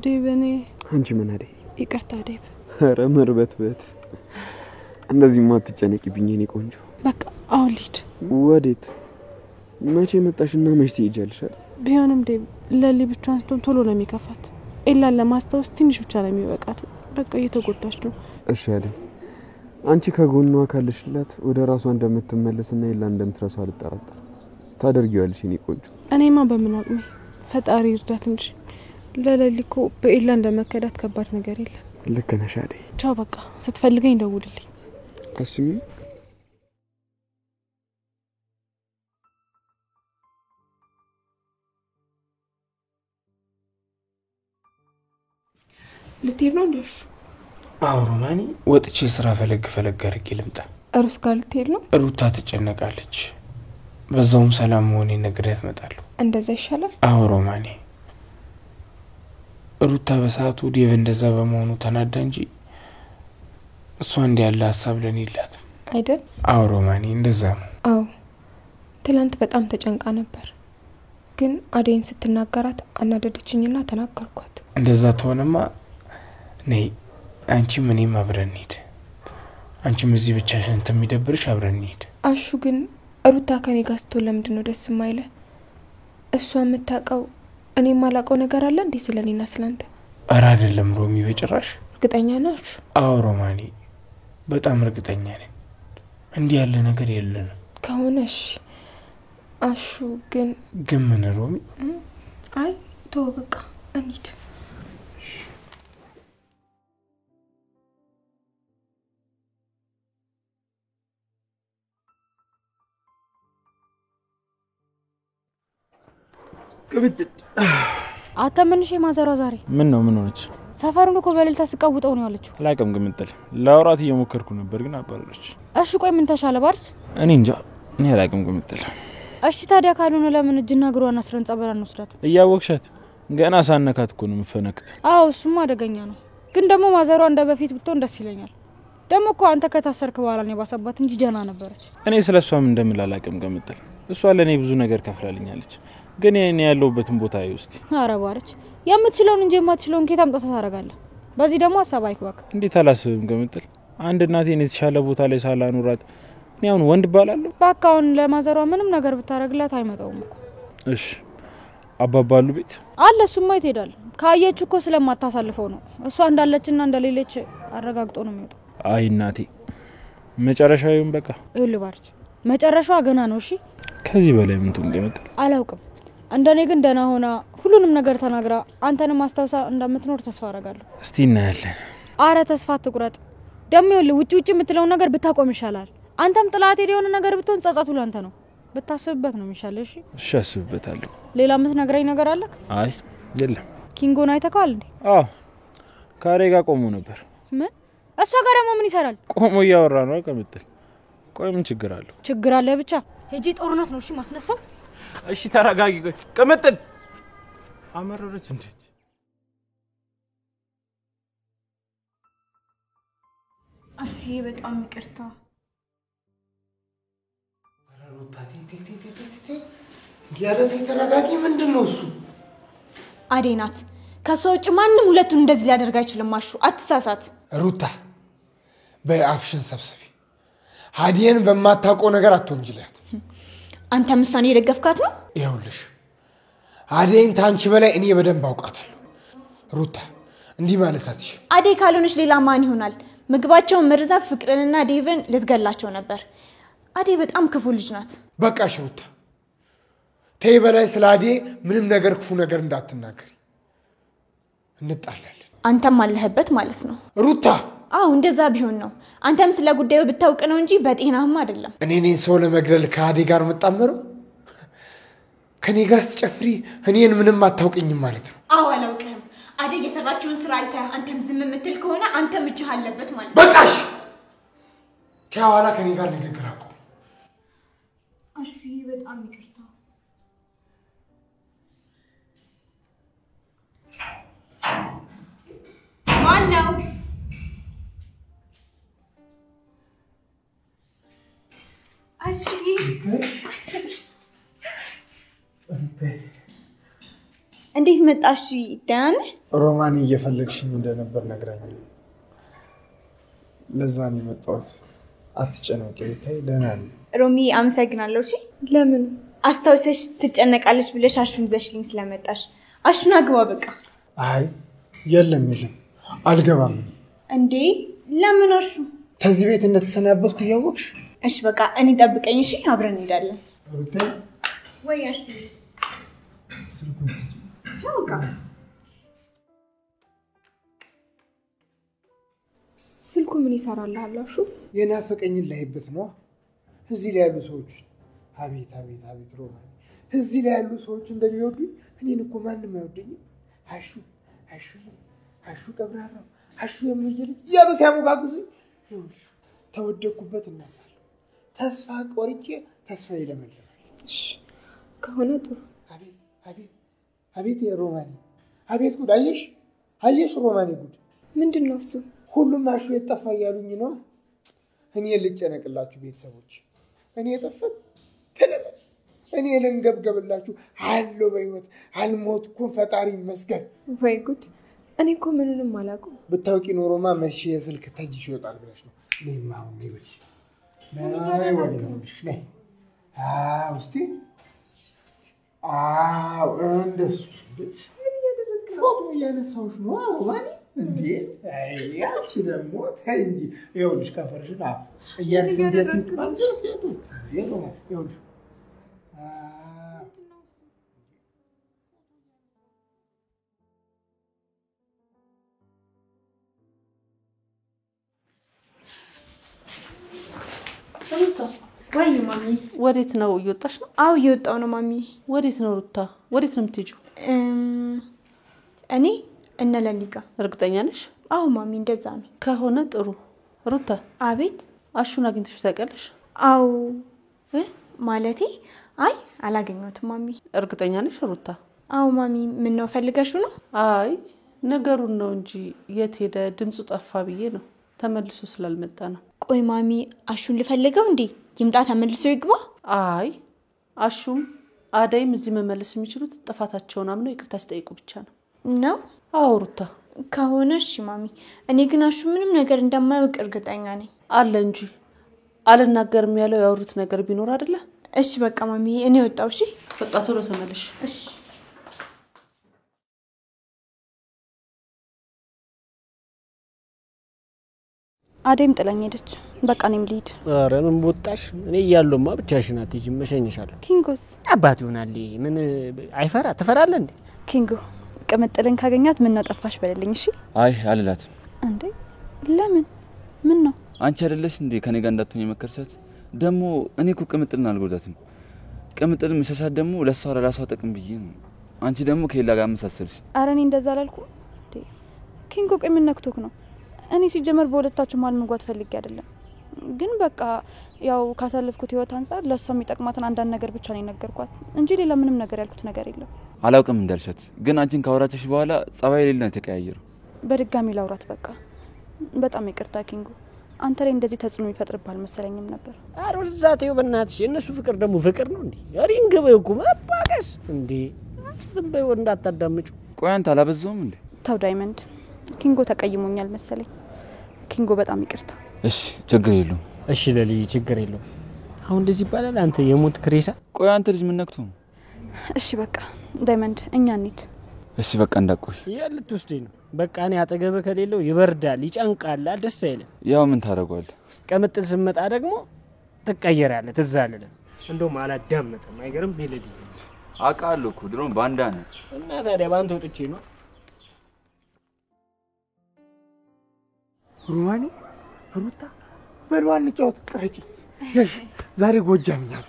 [SPEAKER 8] ዴቭ እኔ
[SPEAKER 5] አንቺ ምን አደይ?
[SPEAKER 8] ይቅርታ ዴቭ።
[SPEAKER 5] ኧረ መርበትበት፣ እንደዚህ ማትጨነቂብኝ የኔ ቆንጆ።
[SPEAKER 8] በቃ አሁን ልሂድ።
[SPEAKER 5] ወዴት? መቼ መጣሽና መቼ ትሄጃለሽ?
[SPEAKER 8] ቢሆንም ዴቭ ለሊ ብቻዋን ስትሆን ቶሎ ነው የሚከፋት። ኤላን ለማስታወስ ትንሽ ብቻ ነው የሚበቃት። በቃ እየተጎዳች ነው።
[SPEAKER 5] እሺ አደይ፣ አንቺ ከጎኗ ካለሽላት ወደ ራሷ እንደምትመለስና ኤላን እንደምትረሳው አልጠራጠርም። ታደርጊዋለሽ የኔ ቆንጆ።
[SPEAKER 8] እኔማ በምን አቅሜ? ፈጣሪ ይርዳት እንጂ ለሌሊ እኮ በኤላ እንደመከዳት ከባድ ነገር የለም።
[SPEAKER 5] ልክ ነሽ አደይ።
[SPEAKER 8] ቻው በቃ ስትፈልገኝ ደውልልኝ።
[SPEAKER 5] አስሚ
[SPEAKER 2] ልትሄድ ነው እንደሽ?
[SPEAKER 9] አዎ ሮማኒ፣ ወጥቼ ስራ ፈለግ አድርጌ ልምጣ።
[SPEAKER 8] ሩት ጋር ልትሄድ ነው?
[SPEAKER 5] ሩታ ትጨነቃለች። በዛውም ሰላም መሆኔ ነግሬያት እመጣለሁ።
[SPEAKER 8] እንደዛ ይሻላል።
[SPEAKER 5] አዎ ሮማኔ፣ ሩታ በሰዓቱ ዴቭ እንደዛ በመሆኑ ተናዳ እንጂ እሷ እንዲህ ያለ ሀሳብ ለኔ የላትም
[SPEAKER 8] አይደል?
[SPEAKER 5] አዎ ሮማኔ፣ እንደዛ ነው።
[SPEAKER 8] አዎ ትላንት በጣም ተጨንቃ ነበር፣ ግን አደይን ስትናገራት አናደደችኝና ተናገርኳት።
[SPEAKER 5] እንደዛ ተሆነማ ነይ አንቺም እኔም አብረን እንሂድ። አንቺም እዚህ ብቻሽን እንደሚደብርሽ አብረን እንሂድ።
[SPEAKER 8] አሹ ግን ሩታ ከኔ ጋር ስትሆን ለምንድን ነው ደስ የማይለ? እሷ የምታውቀው እኔ የማላውቀው ነገር አለ እንዴ ስለኔና ስላንተ?
[SPEAKER 5] ኧረ አይደለም ሮሚ፣ በጭራሽ።
[SPEAKER 8] እርግጠኛ ነህ አሹ?
[SPEAKER 5] አዎ ሮማኔ፣ በጣም እርግጠኛ ነኝ። እንዲህ ያለ ነገር የለንም።
[SPEAKER 8] ከሆነሽ አሹ ግን
[SPEAKER 5] ምን ሮሚ?
[SPEAKER 8] አይ ተው በቃ እንሂድ።
[SPEAKER 11] አተምንሽ የማዘሯ ዛሬ
[SPEAKER 4] ምን ሆነች?
[SPEAKER 11] ሰፈሩን እኮ በሌልታ ስቀውጠው ነው ያለችው።
[SPEAKER 4] አላውቅም ግምጥል ላውራት እየሞከርኩ ነበር ግን አባረረች።
[SPEAKER 11] እሺ ቆይ ምን ተሻለ ባርች?
[SPEAKER 4] እኔ እንጃ፣ እኔ አላውቅም ግምጥል።
[SPEAKER 11] እሺ ታዲያ ካልሆነ ለምን እጅና እግሯን አስረን ጸበል አንወስዳት?
[SPEAKER 4] እያወቅሻት ገና ሳነካት እኮ ነው የምፈነክት።
[SPEAKER 11] አዎ እሱማ አደገኛ ነው፣ ግን ደግሞ ማዘሯ እንደ በፊት ብትሆን ደስ ይለኛል። ደግሞ እኮ አንተ ከታሰርክ በኋላ ነው የባሰባት እንጂ ደህና ነበረች።
[SPEAKER 4] እኔ ስለሷም እንደምላላቅም ግምጥል። እሷ ለኔ ብዙ ነገር ከፍላልኛለች፣ ግን እኔ ያለውበትን ቦታ አይውስቲ።
[SPEAKER 11] ኧረ ባርች የምትችለውን እንጂ የማትችለውን ከየት አምጥተህ ታደርጋለህ? በዚህ ደግሞ ሐሳብ አይክባክ።
[SPEAKER 4] እንዴት አላስብም ግምጥል? አንድ እናቴን የተሻለ ቦታ ላይ ሳላኑራት እኔ አሁን ወንድ ባላለሁ?
[SPEAKER 11] ባካውን ለማዘሯ ምንም ነገር ብታረግላት አይመጣውም እኮ።
[SPEAKER 4] እሺ አባባሉ ቤት
[SPEAKER 11] አለ። እሱማ የት ሄዳል? ካየች እኮ ስለማታሳልፈው ነው። እሷ እንዳለችና እንደሌለች አረጋግጦ ነው የሚወጣው።
[SPEAKER 4] አይ እናቴ መጨረሻውን በቃ
[SPEAKER 11] ይኸውልህ ባርች መጨረሻዋ ገና ነው። እሺ
[SPEAKER 4] ከዚህ በላይ ምን ትንገምጥል?
[SPEAKER 11] አላውቅም። እንደኔ ግን ደህና ሆና ሁሉንም ነገር ተናግራ አንተንም አስተውሳ እንደምትኖር ተስፋ አደርጋለሁ።
[SPEAKER 4] እስቲ እናያለን።
[SPEAKER 11] አረ ተስፋ አትቁረጥ። ደሞ ይኸውልህ ውጪ የምትለው ነገር ብታቆም ይሻላል። አንተም ጥላት ሄደው ነገር ብትሆን ጸጸቱ ላንተ ነው። ብታስብበት ነው የሚሻለው። እሺ
[SPEAKER 4] እሺ አስብበታለሁ።
[SPEAKER 11] ሌላ የምትነግረኝ ነገር አለ?
[SPEAKER 4] አይ የለም።
[SPEAKER 11] ኪንጎን አይተካል እንዴ?
[SPEAKER 4] አዎ ካሬ ጋር ቆሞ ነበር።
[SPEAKER 11] ምን? እሷ ጋር ደግሞ ምን ይሰራል?
[SPEAKER 4] ቆሞ እያወራ ነው ከምትል። ቆይ ምን ችግር አለው?
[SPEAKER 11] ችግር አለ ብቻ ሄጂ ጦርነት ነው እሺ ማስነሳው።
[SPEAKER 4] እሺ ተረጋጊ። ቆይ ቅምጥል አመረረች እንዴ?
[SPEAKER 7] እሺ በጣም ይቅርታ።
[SPEAKER 9] ሩታ ያለቴ ተረጋጊ። ምንድነው እሱ?
[SPEAKER 7] አደይ ናት። ከሷ ውጭ ማንም ሁለቱን እንደዚህ ሊያደርግ አይችልም። አሹ አትሳሳት።
[SPEAKER 9] ሩታ በአፍሽን ሰብስቢ። ሀዲየን በማታውቀው ነገር አትወንጅላት።
[SPEAKER 7] አንተ ምሳኔ የደገፍካት ነው?
[SPEAKER 9] ይኸውልሽ አደይን ታንቺ በላይ እኔ በደንብ አውቃታለሁ። ሩታ እንዲህ ማለት አትሽ።
[SPEAKER 7] አደይ ካልሆነች ሌላ ማን ይሆናል? ምግባቸውን መርዛት ፍቅርንና ዴቭን ልትገላቸው ነበር። አደይ በጣም ክፉ ልጅ ናት።
[SPEAKER 9] በቃሽ ሩታ ተይ፣ በላይ ስለ አደይ ምንም ነገር ክፉ ነገር እንዳትናገሪ። እንጣላለን።
[SPEAKER 7] አንተም አለህበት ማለት ነው
[SPEAKER 9] ሩታ።
[SPEAKER 7] አዎ እንደዛ ቢሆን ነው። አንተም ስለ ጉዳዩ ብታውቅ ነው እንጂ በጤናህም አይደለም።
[SPEAKER 9] እኔ ሰው ለመግደል ከአደይ ጋር መጣመረው? ከኔ ጋር ትጨፍሪ እኔን ምንም አታውቅኝም ማለት ነው?
[SPEAKER 7] አዎ አላውቅህም። አደይ የሰራችውን ስራ አይተህ አንተም ዝም የምትል ከሆነ አንተም እጅህ አለበት ማለት ነው።
[SPEAKER 9] በቃሽ። ከኋላ ከኔ ጋር ንግግር አቁም።
[SPEAKER 7] እሺ በጣም ይቅርታ። ማን ነው? እሺ እንዴት መጣሽ? ደህና ነህ?
[SPEAKER 5] ሮማን እየፈለግሽኝ እንደነበር ነግራኝ ለዛ ነው የመጣሁት። አትጨነቂ ብታይ፣ ደህና ነኝ።
[SPEAKER 7] ሮሚ አመሰግናለሁ። እሺ
[SPEAKER 8] ለምን
[SPEAKER 7] አስታውሰሽ ትጨነቃለሽ ብለሽ አሹን ይዘሽልኝ ስለመጣሽ። አሹን አግባ በቃ።
[SPEAKER 5] አይ የለም አልገባም።
[SPEAKER 7] እንዴ ለምን አሹ?
[SPEAKER 5] ከዚህ ቤት እንደተሰናበትኩ እያወቅሽ?
[SPEAKER 7] እሺ በቃ እኔ ጠብቀኝ። እሺ አብረን እንሄዳለን። ወይ አሹ
[SPEAKER 8] ስልኩ ምን ይሰራልሃል አሹ?
[SPEAKER 9] የናፈቀኝን ላይበት ነው። እዚህ ላይ ያሉ ሰዎች አቤት አቤት አቤት ሮማን፣ እዚህ ላይ ያሉ ሰዎች እንደሚወዱኝ እኔን እኮ ማንም አይወደኝም። አሹ አሹ አሹ ቀብራራው አሹ የምየልኝ እያሉ ሲያሞጋግዙኝ፣ ይኸውልሽ ተወደኩበት እነሳለሁ። ተስፋ ቆርጬ ተስፋ ይለመልማል።
[SPEAKER 8] እሺ ከሆነ ጥሩ።
[SPEAKER 9] አቤት አቤት አቤት የሮማኔ አቤት ጉድ! አየሽ ሮማኔ ጉድ!
[SPEAKER 8] ምንድነው እሱ?
[SPEAKER 9] ሁሉም አሹ የጠፋ እያሉኝ ነው። እኔ ልጨነቅላችሁ ቤተሰቦች፣ እኔ የጠፋት እኔ ልንገብገብላችሁ አለው በህይወት አልሞትኩም፣ ፈጣሪ ይመስገን።
[SPEAKER 8] ወይ ጉድ! እኔ እኮ ምንንም አላውቅም።
[SPEAKER 9] ብታውቂ ኖሮማ መቼ የስልክ ተጅሽ ይወጣል ብለሽ ነው። እኔማ አሁን ነው ይበልሽ ናይ ወዲሽ ነይ እስቲ እንደሱ ፎቶ እያነሳሁሽ ነው ሮማኔ። እንዴ ያቺ ደግሞ ተይ እንጂ ይኸውልሽ ከንፈርሽን እያልሽ እንደዚህ ትባልሽ ሴቶች ይኸውልሽ
[SPEAKER 6] ወይ ማሚ ወዴት ነው? እየወጣሽ ነው?
[SPEAKER 2] አው እየወጣው ነው ማሚ።
[SPEAKER 6] ወዴት ነው ሩታ? ወዴት ነው የምትሄጂው?
[SPEAKER 2] እኔ እነ ለሊጋ።
[SPEAKER 6] እርግጠኛ ነሽ?
[SPEAKER 2] አው ማሚ እንደዛ ነው።
[SPEAKER 6] ከሆነ ጥሩ። ሩታ
[SPEAKER 2] አቤት።
[SPEAKER 6] አሹን አግኝተሽ ታውቂያለሽ?
[SPEAKER 2] አው ማለቴ አይ አላገኘሁትም ማሚ።
[SPEAKER 6] እርግጠኛ ነሽ ሩታ?
[SPEAKER 2] አው ማሚ ምን ነው ፈልገሽ ነው?
[SPEAKER 6] አይ ነገሩን ነው እንጂ የት ሄደ ድምጹ ጠፋ ብዬ ነው። ተመልሶ ስላልመጣ ነው።
[SPEAKER 2] ቆይ ማሚ አሹን ልፈልገው እንዴ? ይምጣ ተመልሶ ይግባ?
[SPEAKER 6] አይ አሹም አዳይም እዚህ መመለስ የሚችሉት ጥፋታቸውን አምነው ይቅርታ ሲጠይቁ ብቻ ነው።
[SPEAKER 2] ነው?
[SPEAKER 6] አዎ ሩታ።
[SPEAKER 2] ከሆነ እሺ ማሚ። እኔ ግን አሹ ምንም ነገር እንደማያውቅ እርግጠኛ ነኝ።
[SPEAKER 6] አለ እንጂ አልናገርም ያለው ያወሩት ነገር ቢኖር አይደለ?
[SPEAKER 2] እሺ በቃ ማሚ እኔ ወጣው። እሺ
[SPEAKER 6] በቃ ቶሎ ተመለሽ።
[SPEAKER 2] እሺ
[SPEAKER 7] አዴም ጥላኝ ሄደች። በቃ እኔም ልሂድ።
[SPEAKER 1] ኧረ ምን ቦጣሽ? እኔ እያለሁማ ብቻሽን አትሄጂም፣ እሸኝሻለሁ።
[SPEAKER 7] ኪንጎስ
[SPEAKER 1] አባት ይሆናል። ምን አይፈራ? ትፈራለህ እንዴ?
[SPEAKER 7] ኪንጎ ቅምጥልን ካገኛት ምን ነው ጠፋሽ በለልኝ። እሺ
[SPEAKER 3] አይ አልላትም።
[SPEAKER 7] እንዴ ለምን? ምን ነው?
[SPEAKER 3] አንቺ አይደለሽ እንዴ ከኔ ጋር እንዳትሆኝ መከርሻት? ደግሞ እኔ እኮ ቅምጥልን አልጎዳትም። ቅምጥልን መሻሻት ደግሞ ለሷ ለራሷ ጥቅም ብዬ ነው። አንቺ ደግሞ ከሌላ ጋር መሳሰልሽ።
[SPEAKER 7] ኧረ እኔ እንደዛ አላልኩም። ኪንጎ ቆይ ምን ነክቶክ ነው? እኔ ሲጀመር በሁለታችሁ መሀል መግባት ፈልጌ አይደለም፣ ግን በቃ ያው ካሳለፍኩት ህይወት አንፃር ለሷ የሚጠቅማትን አንዳንድ ነገር ብቻ ነው የነገርኳት እንጂ ሌላ ምንም ነገር ያልኩት ነገር የለም።
[SPEAKER 3] አላውቅም እንዳልሻት፣ ግን አንቺን ካወራችሽ በኋላ ጸባይ ሌላ ነው የተቀያየረው።
[SPEAKER 7] በድጋሚ ላውራት በቃ። በጣም ይቅርታ ኪንጎ፣ አንተ ላይ እንደዚህ ተጽዕኖ ይፈጥርብሃል መሰለኝም ነበር።
[SPEAKER 1] አሮ ዛቴው በእናትሽ የነሱ ፍቅር ደግሞ ፍቅር ነው እንዴ? ሪንግ በይኩ መባቀስ እንዴ? ዝም በይ እንዳታዳምጩ።
[SPEAKER 3] ቆይ አንተ አላበዛውም እንዴ?
[SPEAKER 7] ተው ዳይመንድ፣ ኪንጎ ተቀይሞኛል መሰለኝ። ኪንጎ በጣም ይቅርታ።
[SPEAKER 3] እሺ ችግር የለውም።
[SPEAKER 1] እሺ ለሊ ችግር የለውም። አሁን እንደዚህ ይባላል? አንተ የሞት ክሬሳ።
[SPEAKER 3] ቆይ አንተ ልጅ ምን ነክቶ ነው?
[SPEAKER 7] እሺ በቃ ዳይመንድ እኛ እንሂድ።
[SPEAKER 3] እሺ በቃ እንዳቆይ።
[SPEAKER 1] ልትወስደኝ ነው? በቃ እኔ አጠገብ ከሌለው ይበርዳል፣ ይጨንቃል፣ ደስ አይልም።
[SPEAKER 3] ያው ምን ታደርገዋለህ?
[SPEAKER 1] ቅምጥል ስመጣ ደግሞ ትቀየራለህ፣ ትዝ አልልም። እንደውም አላዳመጠም። አይገርም? ቢለዲ
[SPEAKER 3] አውቃለሁ እኮ ድሮም ባንዳ ነህ።
[SPEAKER 1] እና ታዲያ ባንተ ወጥቼ ነው?
[SPEAKER 9] ሮማኔ ሩታ በልዋን ጫወት ቀረጪ። እሺ ዛሬ ጎጃምኛ ነው።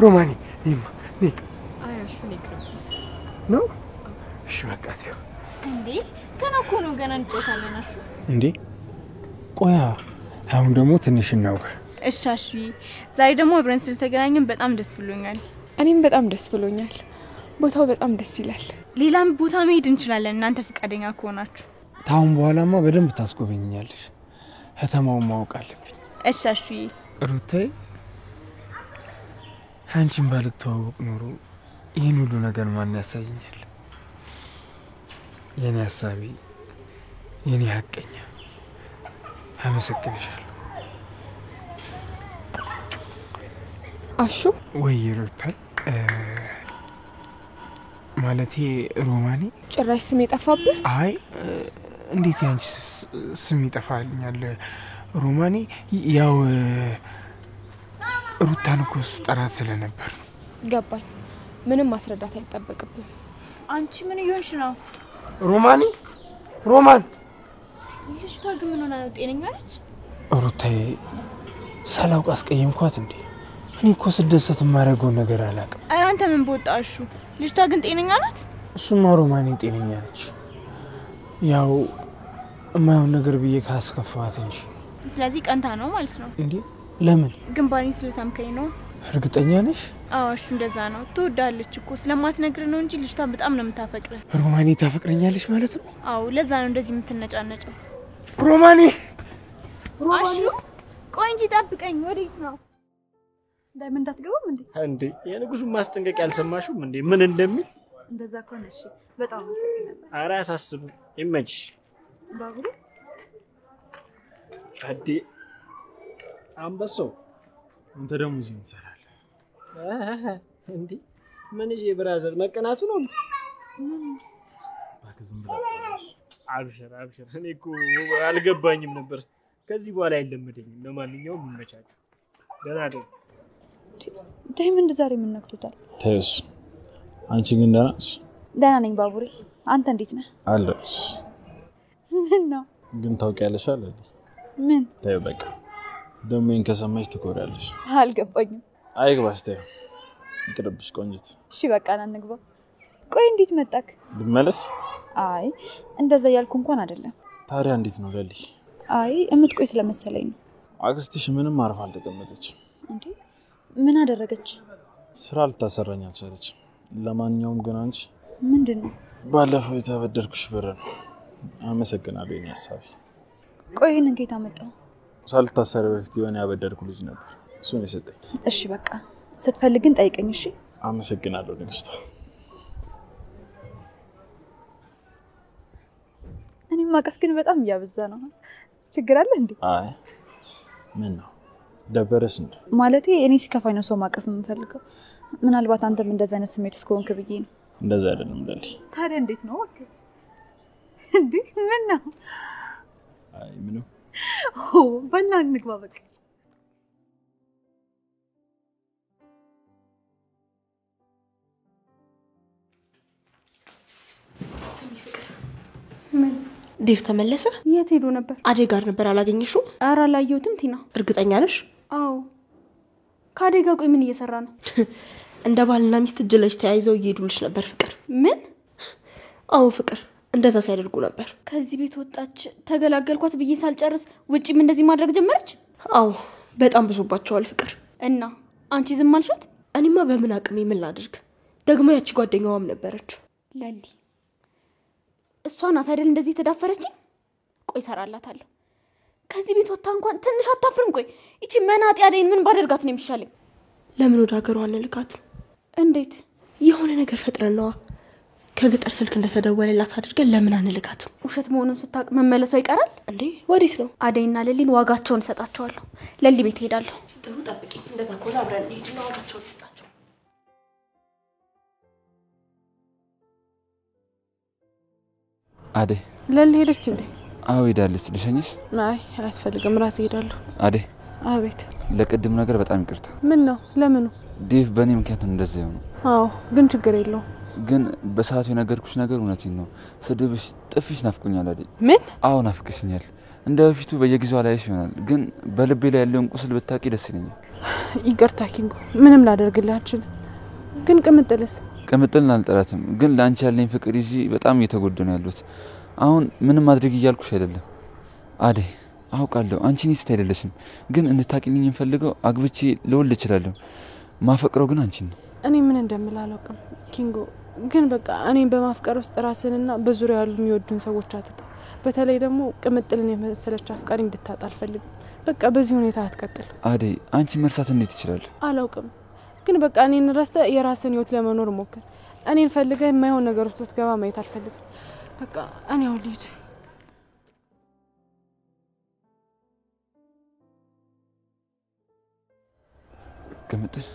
[SPEAKER 9] ሮማኔ ነይማ ነይ።
[SPEAKER 2] አይሽ ንቅር
[SPEAKER 9] ነው። እሺ በቃ ተው
[SPEAKER 2] እንዴ። ገና እኮ ነው፣ ገና እንጫወታለን። አሹ
[SPEAKER 9] እንዴ ቆያ አሁን ደግሞ ትንሽ እናውጋ።
[SPEAKER 2] እሺ አሹ፣ ዛሬ ደግሞ አብረን ስለተገናኘን በጣም ደስ ብሎኛል።
[SPEAKER 8] እኔም በጣም ደስ ብሎኛል። ቦታው በጣም ደስ ይላል።
[SPEAKER 2] ሌላም ቦታ መሄድ እንችላለን እናንተ ፈቃደኛ ከሆናችሁ።
[SPEAKER 9] ታውን በኋላማ በደንብ ታስጎበኛለሽ። ከተማውን ማወቅ አለብኝ።
[SPEAKER 2] እሺ አሹ።
[SPEAKER 9] ሩታዬ አንቺን ባልተዋወቅ ኖሮ ይህን ሁሉ ነገር ማን ያሳየኛል? የኔ ሀሳቢ፣ የኔ ሀቀኛ። አመሰግንሻለሁ።
[SPEAKER 8] አሹ
[SPEAKER 9] ወይ ሩታዬ፣ ማለቴ ሮማኔ።
[SPEAKER 8] ጭራሽ ስም የጠፋብህ?
[SPEAKER 9] አይ እንዴት ያንቺ ስም ይጠፋልኛል? ሮማኔ ያው ሩታን እኮ ስጠራት ስለነበር ነው።
[SPEAKER 8] ገባኝ። ምንም ማስረዳት አይጠበቅብም።
[SPEAKER 2] አንቺ ምን እየሆንሽ ነው?
[SPEAKER 9] ሮማኔ ሮማን
[SPEAKER 2] ልጅቷ ግን ምን ሆና ነው? ጤነኛ ነች?
[SPEAKER 9] ሩታዬ ሳላውቅ አስቀየምኳት እንዴ? እኔ እኮ ስደሰት የማደርገው ነገር አላውቅም።
[SPEAKER 11] ኧረ አንተ ምን በወጣሹ? ልጅቷ ግን ጤነኛ ናት?
[SPEAKER 9] እሱማ ሮማኔ ጤነኛ ነች። ያው የማይሆን ነገር ብዬ ካስከፋት እንጂ።
[SPEAKER 11] ስለዚህ ቀንታ ነው ማለት ነው
[SPEAKER 9] እንዴ? ለምን?
[SPEAKER 11] ግንባሬን ስለሳምከኝ ነው።
[SPEAKER 9] እርግጠኛ ነሽ?
[SPEAKER 11] አዎ እሱ እንደዛ ነው። ትወዳለች እኮ ስለማትነግር ነው እንጂ ልጅቷ በጣም ነው የምታፈቅረው።
[SPEAKER 9] ሮማኔ ታፈቅረኛለች ማለት ነው?
[SPEAKER 11] አዎ ለዛ ነው እንደዚህ የምትነጫነጨው።
[SPEAKER 9] ሮማኔ
[SPEAKER 11] አሹ ቆይ እንጂ ጠብቀኝ። ወዴት ነው?
[SPEAKER 7] ዳይመንድ አትገባም እንዴ?
[SPEAKER 1] እንዴ የንጉሱን ማስጠንቀቂያ አልሰማሽም እንዴ? ምን እንደሚል?
[SPEAKER 7] እንደዛ ከሆነ እሺ፣ በጣም አመሰግናለሁ።
[SPEAKER 1] ኧረ አያሳስብም፣ ይመችሽ።
[SPEAKER 7] ባቡሬ
[SPEAKER 1] አዲ አንበሳው
[SPEAKER 4] አንተ ደግሞ እዚህ ትሰራለህ
[SPEAKER 1] እንዴ? ምን እዚህ ብራዘር መቀናቱ ነው?
[SPEAKER 4] ዝም ብለህ
[SPEAKER 1] አብሽር አብሽር። እኔ እኮ አልገባኝም ነበር። ከዚህ በኋላ አይለመደኝም። ለማንኛውም ይመቻችሁ። ደህና ደሩ።
[SPEAKER 7] ዳይመንድ ዛሬ ምን ነክቶታል?
[SPEAKER 4] ተይስ። አንቺ ግን ደህና ነሽ?
[SPEAKER 7] ደህና ነኝ ባቡሬ። አንተ እንዴት ነህ?
[SPEAKER 4] አለሁልሽ።
[SPEAKER 7] ምን ነው
[SPEAKER 4] ግን ታውቂያለሽ አይደል?
[SPEAKER 7] ምን?
[SPEAKER 4] ተይው በቃ። ደግሞ ይሄን ከሰማሽ ትኮሪያለሽ።
[SPEAKER 7] አልገባኝም።
[SPEAKER 4] አይግባሽ። ተይው ይቅርብሽ ቆንጅት።
[SPEAKER 7] እሺ በቃ ና እንግባ። ቆይ እንዴት መጣክ?
[SPEAKER 4] ልመለስ?
[SPEAKER 7] አይ እንደዛ ያልኩ እንኳን አይደለም።
[SPEAKER 4] ታዲያ እንዴት ነው ለሊ?
[SPEAKER 7] አይ እምትቆይ ስለመሰለኝ ነው።
[SPEAKER 4] አክስትሽ ምንም አርፋ አልተቀመጠችም።
[SPEAKER 7] እንዴ ምን አደረገች?
[SPEAKER 4] ስራ ልታሰራኝ አልቻለችም። ለማንኛውም ግን አንቺ
[SPEAKER 7] ምንድነው?
[SPEAKER 4] ባለፈው የተበደርኩሽ ብር ነው። አመሰግናለሁ የኔ ሐሳቢ።
[SPEAKER 7] ቆይ ይሄንን ከየት አመጣው?
[SPEAKER 4] ሳልታሰር በፊት የሆነ ያበደርኩ ልጅ ነበር፣ እሱን የሰጠኝ።
[SPEAKER 7] እሺ በቃ ስትፈልግ ግን ጠይቀኝ። እሺ
[SPEAKER 4] አመሰግናለሁ ንግስቷ።
[SPEAKER 7] እኔ ማቀፍ ግን በጣም እያበዛ ነው። ችግር አለ እንዴ?
[SPEAKER 4] አይ ምን ነው ደበረሽ እንዴ?
[SPEAKER 7] ማለቴ እኔ ሲከፋኝ ነው ሰው ማቀፍ የምፈልገው። ምናልባት አንተም እንደዛ አይነት ስሜት ውስጥ ከሆንክ ብዬ ነው።
[SPEAKER 4] እንደዛ አይደለም ለሊ።
[SPEAKER 7] ታዲያ እንዴት ነው? ወክ እንዴ ምን ነው?
[SPEAKER 4] አይ ምንም።
[SPEAKER 7] በላ እንግባ በቃ።
[SPEAKER 10] ስሚ ፍቅር፣ ምን ዴቭ ተመለሰ?
[SPEAKER 2] የት ሄዶ ነበር?
[SPEAKER 10] አደይ ጋር ነበር። አላገኘሽው?
[SPEAKER 2] ኧረ አላየሁትም። ቲና
[SPEAKER 10] እርግጠኛ ነሽ?
[SPEAKER 2] አዎ። ከአደይ ጋር ቆይ ምን እየሰራ ነው?
[SPEAKER 10] እንደ ባልና ሚስት እጅ ለእጅ ተያይዘው እየሄዱልሽ ነበር ፍቅር።
[SPEAKER 2] ምን?
[SPEAKER 10] አዎ ፍቅር፣ እንደዛ ሲያደርጉ ነበር።
[SPEAKER 2] ከዚህ ቤት ወጣች ተገላገልኳት ብዬ ሳልጨርስ ውጪም እንደዚህ ማድረግ ጀመረች?
[SPEAKER 10] አዎ በጣም ብዙባቸዋል ፍቅር።
[SPEAKER 2] እና አንቺ ዝም አልሻት?
[SPEAKER 10] እኔማ በምን አቅሜ ምን ላድርግ? ደግሞ ያቺ ጓደኛዋም ነበረች
[SPEAKER 2] ለሊ። እሷ ናት አይደል እንደዚህ ተዳፈረችኝ? ቆይ ሰራላታለሁ። ከዚህ ቤት ወጣ እንኳን ትንሽ አታፍርም? ቆይ እቺ መናጤ አደይን ምን ባደርጋት ነው የሚሻለኝ?
[SPEAKER 10] ለምን ወደ ሀገሯ አንልካት?
[SPEAKER 2] እንዴት?
[SPEAKER 10] የሆነ ነገር ፈጥረን ነዋ። ከገጠር ስልክ እንደተደወለላት አድርገን ለምን አንልካትም?
[SPEAKER 2] ውሸት መሆኑን ስታቅ መመለሷ ይቀራል እንዴ?
[SPEAKER 10] ወዴት ነው?
[SPEAKER 2] አደይና ለሊን ዋጋቸውን ሰጣቸዋለሁ። ለሊ ቤት ሄዳለሁ።
[SPEAKER 10] ጥሩ ጠብቂ። እንደዛ ከሆነ አብረን እንሂድና ዋጋቸውን ስጣቸው።
[SPEAKER 3] አደይ
[SPEAKER 6] ለሊ ሄደች እንዴ?
[SPEAKER 3] አዎ ሄዳለች። ልሸኝሽ?
[SPEAKER 6] አይ አያስፈልግም፣ ራሴ ሄዳለሁ።
[SPEAKER 3] አደይ
[SPEAKER 6] አቤት።
[SPEAKER 3] ለቅድም ነገር በጣም ይቅርታ።
[SPEAKER 6] ምን ነው? ለምን ነው?
[SPEAKER 3] ዴቭ በእኔ ምክንያት ነው እንደዚህ የሆነው።
[SPEAKER 6] አዎ ግን ችግር የለውም።
[SPEAKER 3] ግን በሰዓቱ የነገርኩሽ ነገር እውነቴን ነው። ስድብሽ፣ ጥፊሽ ናፍቆኛል አደይ።
[SPEAKER 6] ምን?
[SPEAKER 3] አዎ ናፍቀሽኛል። እንደ በፊቱ በየጊዜው አላይሽ ይሆናል፣ ግን በልቤ ላይ ያለውን ቁስል ብታቂ ደስ ይለኛል።
[SPEAKER 6] ይቅርታ ኪንጎ፣ ምንም ላደርግልህ አልችልም። ግን ቅምጥልስ?
[SPEAKER 3] ቅምጥልን አልጠላትም፣ ግን ለአንቺ ያለኝ ፍቅር ይዤ በጣም እየተጎዳሁ ነው ያሉት። አሁን ምንም ማድረግ እያልኩሽ አይደለም አደይ፣ አውቃለሁ አንቺ ኒስት አይደለሽም፣ ግን እንድታቂልኝ እንፈልገው አግብቼ ልወልድ እችላለሁ። ማፈቅረው ግን አንቺን ነው።
[SPEAKER 6] እኔ ምን እንደምል አላውቅም ኪንጎ፣ ግን በቃ እኔን በማፍቀር ውስጥ ራስንና በዙሪያ ያሉ የሚወዱን ሰዎች አትታ። በተለይ ደግሞ ቅምጥልን የመሰለች አፍቃሪ እንድታጣ አልፈልግም። በቃ በዚህ ሁኔታ አትቀጥል።
[SPEAKER 3] አደይ አንቺ መርሳት እንዴት ይችላል?
[SPEAKER 6] አላውቅም፣ ግን በቃ እኔን ረስተህ የራስን ህይወት ለመኖር ሞክር። እኔን ፈልገህ የማይሆን ነገር ውስጥ ስትገባ ማየት አልፈልግም። በቃ እኔ አሁን ልሂድ።
[SPEAKER 3] ቅምጥል